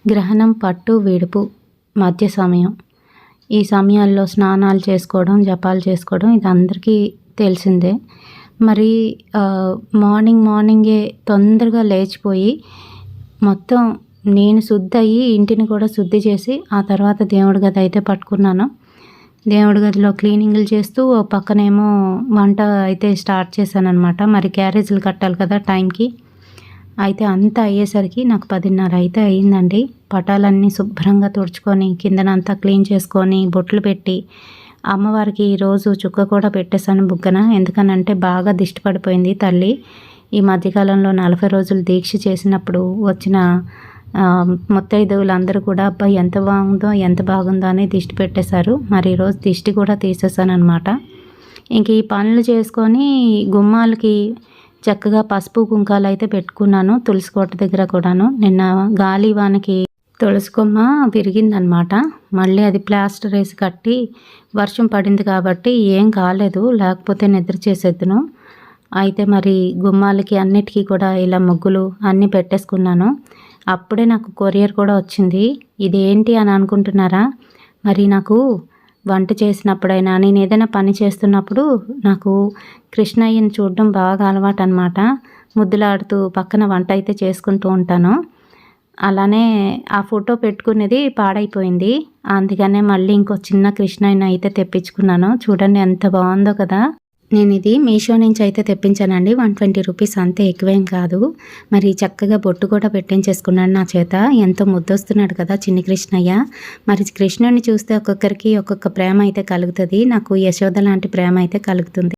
గ్రహణం పట్టు విడుపు మధ్య సమయం. ఈ సమయాల్లో స్నానాలు చేసుకోవడం, జపాలు చేసుకోవడం ఇది అందరికీ తెలిసిందే. మరి మార్నింగే తొందరగా లేచిపోయి మొత్తం నేను శుద్ధయ్యి ఇంటిని కూడా శుద్ధి చేసి ఆ తర్వాత దేవుడి గది అయితే పట్టుకున్నాను. దేవుడి గదిలో క్లీనింగ్లు చేస్తూ ఓ పక్కనేమో వంట అయితే స్టార్ట్ చేశాననమాట. మరి క్యారేజీలు కట్టాలి కదా టైంకి. అయితే అంతా అయ్యేసరికి నాకు 10:30 అయితే అయ్యిందండి. పటాలన్నీ శుభ్రంగా తుడుచుకొని కిందనంతా క్లీన్ చేసుకొని బొట్లు పెట్టి అమ్మవారికి రోజు చుక్క కూడా పెట్టేశాను బుగ్గన. ఎందుకనంటే బాగా దిష్టి పడిపోయింది తల్లి. ఈ మధ్యకాలంలో 40 రోజులు దీక్ష చేసినప్పుడు వచ్చిన ముత్తైదువులందరూ కూడా అబ్బాయి ఎంత బాగుందో అని దిష్టి పెట్టేశారు. మరి ఈరోజు దిష్టి కూడా తీసేసానమాట. ఇంక ఈ పనులు చేసుకొని గుమ్మాలకి చక్కగా పసుపు కుంకాలు అయితే పెట్టుకున్నాను. తులసి కోట దగ్గర కూడాను. నిన్న గాలి వానకి తులసి కొమ్మ విరిగిందనమాట. మళ్ళీ అది ప్లాస్టర్ వేసి కట్టి వర్షం పడింది కాబట్టి ఏం కాలేదు, లేకపోతే నిద్ర చేసేద్దును. అయితే మరి గుమ్మాలకి అన్నిటికీ కూడా ఇలా ముగ్గులు అన్నీ పెట్టేసుకున్నాను. అప్పుడే నాకు కొరియర్ కూడా వచ్చింది. ఇదేంటి అని అనుకుంటున్నారా? మరి నాకు వంట చేసినప్పుడైనా నేను ఏదైనా పని చేస్తున్నప్పుడు నాకు కృష్ణయ్యని చూడడం బాగా అలవాటు అనమాట. ముద్దులాడుతూ పక్కన వంట అయితే చేసుకుంటూ ఉంటాను. అలానే ఆ ఫోటో పెట్టుకునేది పాడైపోయింది. అందుకనే మళ్ళీ ఇంకో చిన్న కృష్ణయ్యని అయితే తెప్పించుకున్నాను. చూడండి ఎంత బాగుందో కదా. నేను ఇది మీషో నుంచి అయితే తెప్పించానండి. 120 రూపీస్, అంతే, ఎక్కువేం కాదు. మరి చక్కగా బొట్టు కూడా పెట్టించేసుకున్నాడు నా చేత. ఎంతో ముద్దొస్తున్నాడు కదా చిన్ని కృష్ణయ్య. మరి కృష్ణుడిని చూస్తే ఒక్కొక్కరికి ఒక్కొక్క ప్రేమ అయితే కలుగుతుంది. నాకు యశోద లాంటి ప్రేమ అయితే కలుగుతుంది.